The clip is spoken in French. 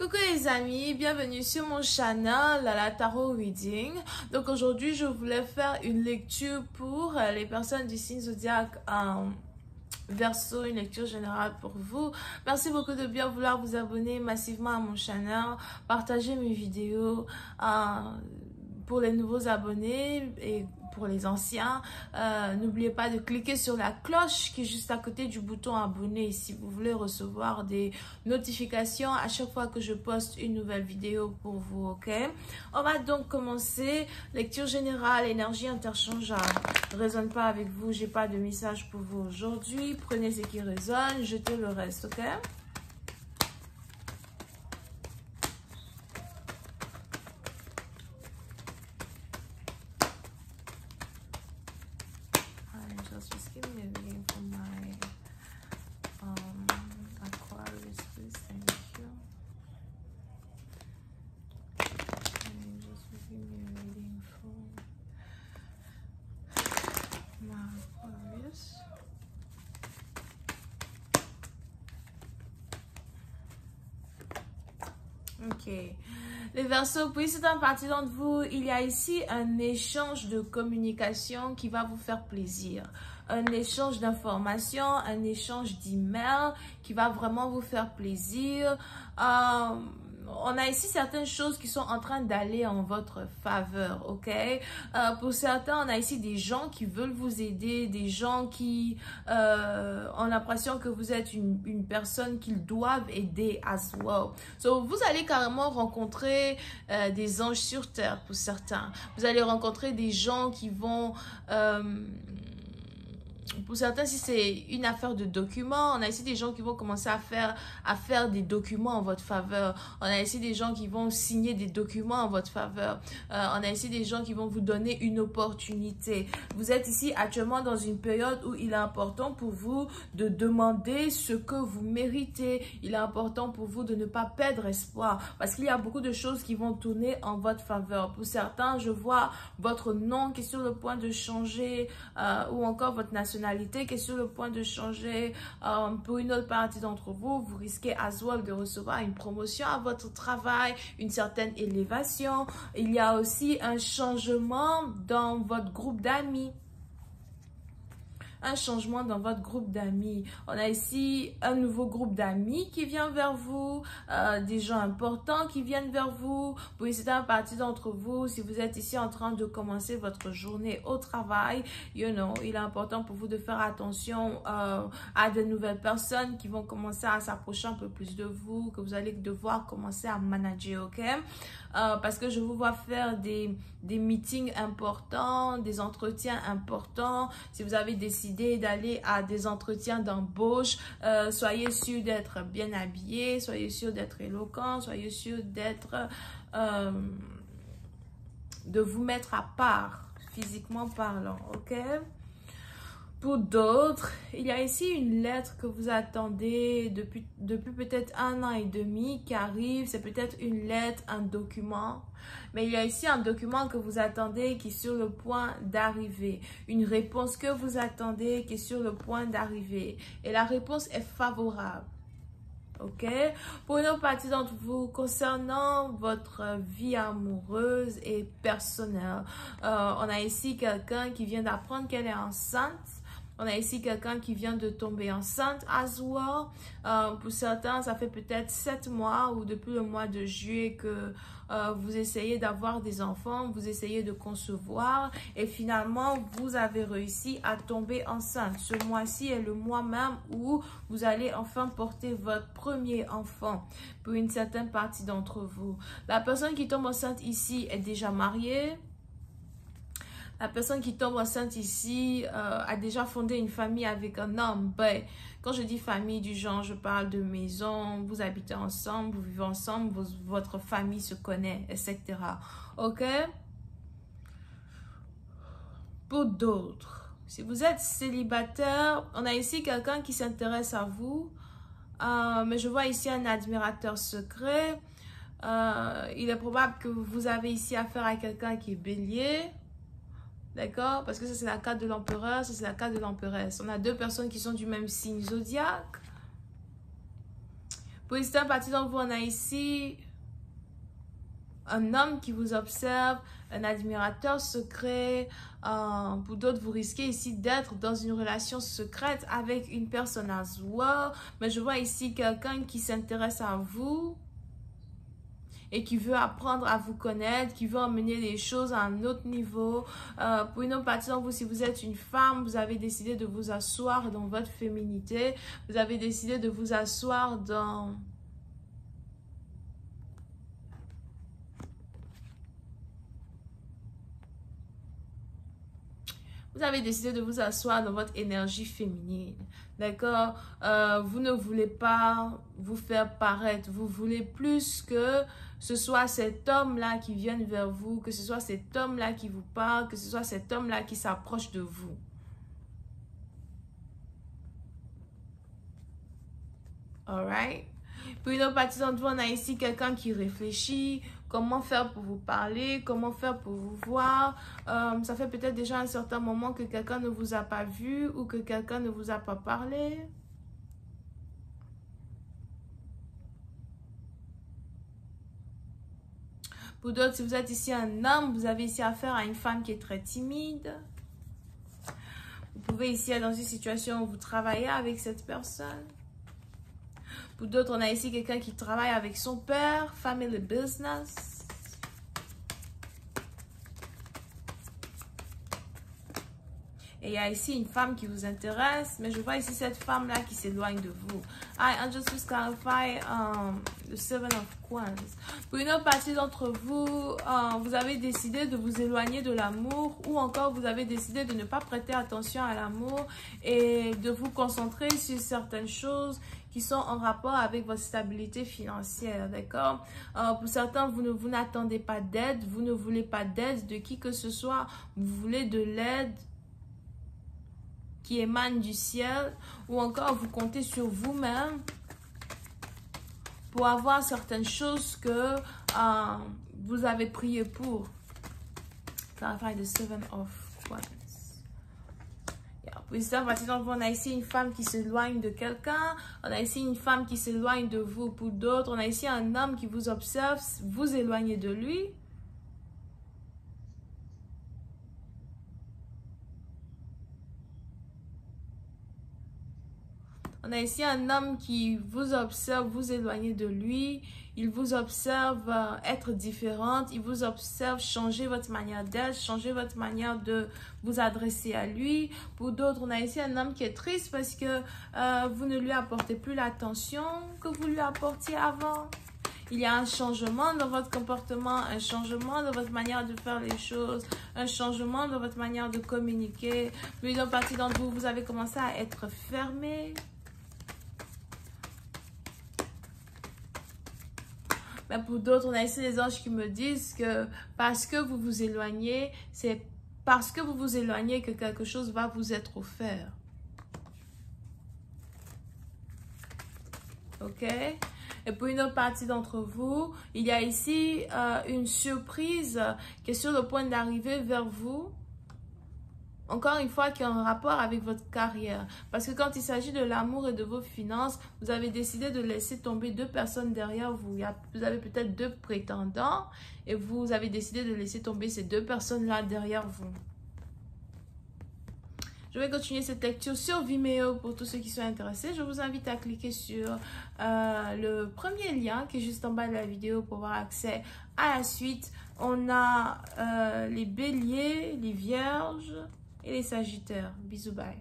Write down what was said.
Coucou les amis, bienvenue sur mon channel la Tarot Reading. Donc aujourd'hui je voulais faire une lecture pour les personnes du signe zodiaque Verseau, une lecture générale pour vous. Merci beaucoup de bien vouloir vous abonner massivement à mon channel, partager mes vidéos pour les nouveaux abonnés et pour les anciens. N'oubliez pas de cliquer sur la cloche qui est juste à côté du bouton abonner si vous voulez recevoir des notifications à chaque fois que je poste une nouvelle vidéo pour vous, ok? On va donc commencer. Lecture générale, énergie interchangeable. Résonne pas avec vous, j'ai pas de message pour vous aujourd'hui. Prenez ce qui résonne, jetez le reste, ok? Just give me a reading for my Aquarius, please. Thank you. And just give me a reading for my Aquarius. Ok. Les Verseaux, puis c'est un parti d'entre vous, il y a ici un échange de communication qui va vous faire plaisir. Un échange d'informations, un échange d'emails qui va vraiment vous faire plaisir. On a ici certaines choses qui sont en train d'aller en votre faveur, ok? Pour certains, on a ici des gens qui veulent vous aider, des gens qui ont l'impression que vous êtes une personne qu'ils doivent aider as well. So, vous allez carrément rencontrer des anges sur terre pour certains. Vous allez rencontrer des gens qui vont... pour certains, si c'est une affaire de documents, on a ici des gens qui vont commencer à faire des documents en votre faveur. On a ici des gens qui vont signer des documents en votre faveur. On a ici des gens qui vont vous donner une opportunité. Vous êtes ici actuellement dans une période où il est important pour vous de demander ce que vous méritez. Il est important pour vous de ne pas perdre espoir parce qu'il y a beaucoup de choses qui vont tourner en votre faveur. Pour certains, je vois votre nom qui est sur le point de changer ou encore votre nationalité qui est sur le point de changer. Pour une autre partie d'entre vous, vous risquez as well de recevoir une promotion à votre travail, une certaine élévation. Il y a aussi un changement dans votre groupe d'amis. Un changement dans votre groupe d'amis. On a ici un nouveau groupe d'amis qui vient vers vous, des gens importants qui viennent vers vous. Pour c'est un parti d'entre vous, si vous êtes ici en train de commencer votre journée au travail, il est important pour vous de faire attention à de nouvelles personnes qui vont commencer à s'approcher un peu plus de vous, que vous allez devoir commencer à manager, ok? Parce que je vous vois faire des meetings importants, des entretiens importants. Si vous avez décidé d'aller à des entretiens d'embauche, soyez sûr d'être bien habillé, soyez sûr d'être éloquent, soyez sûr de vous mettre à part, physiquement parlant, ok? Pour d'autres, il y a ici une lettre que vous attendez depuis peut-être 1 an et demi qui arrive. C'est peut-être une lettre, un document. Mais il y a ici un document que vous attendez qui est sur le point d'arriver. Une réponse que vous attendez qui est sur le point d'arriver. Et la réponse est favorable. Ok? Pour une autre partie d'entre vous, concernant votre vie amoureuse et personnelle, on a ici quelqu'un qui vient d'apprendre qu'elle est enceinte. On a ici quelqu'un qui vient de tomber enceinte as well. Pour certains, ça fait peut-être 7 mois ou depuis le mois de juillet que vous essayez d'avoir des enfants, vous essayez de concevoir et finalement, vous avez réussi à tomber enceinte. Ce mois-ci est le mois même où vous allez enfin porter votre premier enfant pour une certaine partie d'entre vous. La personne qui tombe enceinte ici est déjà mariée. La personne qui tombe enceinte ici a déjà fondé une famille avec un homme. Ben, quand je dis famille du genre, je parle de maison, vous habitez ensemble, vous vivez ensemble, votre famille se connaît, etc. Ok? Pour d'autres, si vous êtes célibataire, on a ici quelqu'un qui s'intéresse à vous. Mais je vois ici un admirateur secret. Il est probable que vous avez ici affaire à quelqu'un qui est bélier. D'accord? Parce que ça, c'est la carte de l'empereur, ça, c'est la carte de l'emperesse. On a deux personnes qui sont du même signe zodiaque. Pour certaines parties d'entre vous, on a ici un homme qui vous observe, un admirateur secret. Pour d'autres, vous risquez ici d'être dans une relation secrète avec une personne as well. Mais je vois ici quelqu'un qui s'intéresse à vous et qui veut apprendre à vous connaître, qui veut emmener les choses à un autre niveau. Pour une autre partie d'entre vous, si vous êtes une femme, vous avez décidé de vous asseoir dans votre féminité. Vous avez décidé de vous asseoir dans... Vous avez décidé de vous asseoir dans votre énergie féminine. D'accord? Vous ne voulez pas vous faire paraître. Vous voulez plus que ce soit cet homme-là qui vienne vers vous, que ce soit cet homme-là qui vous parle, que ce soit cet homme-là qui s'approche de vous. Alright? Pour une autre partie d'entre vous, on a ici quelqu'un qui réfléchit. Comment faire pour vous parler? Comment faire pour vous voir? Ça fait peut-être déjà un certain moment que quelqu'un ne vous a pas vu ou que quelqu'un ne vous a pas parlé. Pour d'autres, si vous êtes ici un homme, vous avez ici affaire à une femme qui est très timide. Vous pouvez ici être dans une situation où vous travaillez avec cette personne. Pour d'autres, on a ici quelqu'un qui travaille avec son père, family business. Et il y a ici une femme qui vous intéresse, mais je vois ici cette femme-là qui s'éloigne de vous. I just to clarify the Seven of Wands. Pour une autre partie d'entre vous, vous avez décidé de vous éloigner de l'amour ou encore vous avez décidé de ne pas prêter attention à l'amour et de vous concentrer sur certaines choses qui sont en rapport avec votre stabilité financière, d'accord? Pour certains, vous n'attendez pas d'aide, vous ne voulez pas d'aide de qui que ce soit, vous voulez de l'aide qui émane du ciel ou encore vous comptez sur vous-même pour avoir certaines choses que vous avez prié pour. Clarify the Seven of Wands. Pour ça, on a ici une femme qui s'éloigne de quelqu'un. On a ici une femme qui s'éloigne de vous. Pour d'autres, on a ici un homme qui vous observe, vous éloignez de lui. On a ici un homme qui vous observe, vous éloignez de lui. Il vous observe être différente. Il vous observe changer votre manière d'être, changer votre manière de vous adresser à lui. Pour d'autres, on a ici un homme qui est triste parce que vous ne lui apportez plus l'attention que vous lui apportiez avant. Il y a un changement dans votre comportement, un changement dans votre manière de faire les choses, un changement dans votre manière de communiquer. Puis, une partie d'entre vous, vous avez commencé à être fermé. Mais pour d'autres, on a ici les anges qui me disent que parce que vous vous éloignez, c'est parce que vous vous éloignez que quelque chose va vous être offert. Ok? Et pour une autre partie d'entre vous, il y a ici une surprise qui est sur le point d'arriver vers vous. Encore une fois, qui a un rapport avec votre carrière. Parce que quand il s'agit de l'amour et de vos finances, vous avez décidé de laisser tomber deux personnes derrière vous. Vous avez peut-être deux prétendants et vous avez décidé de laisser tomber ces deux personnes-là derrière vous. Je vais continuer cette lecture sur Vimeo pour tous ceux qui sont intéressés. Je vous invite à cliquer sur le premier lien qui est juste en bas de la vidéo pour avoir accès à la suite. On a les béliers, les vierges et les sagittaires. Bisous, bye.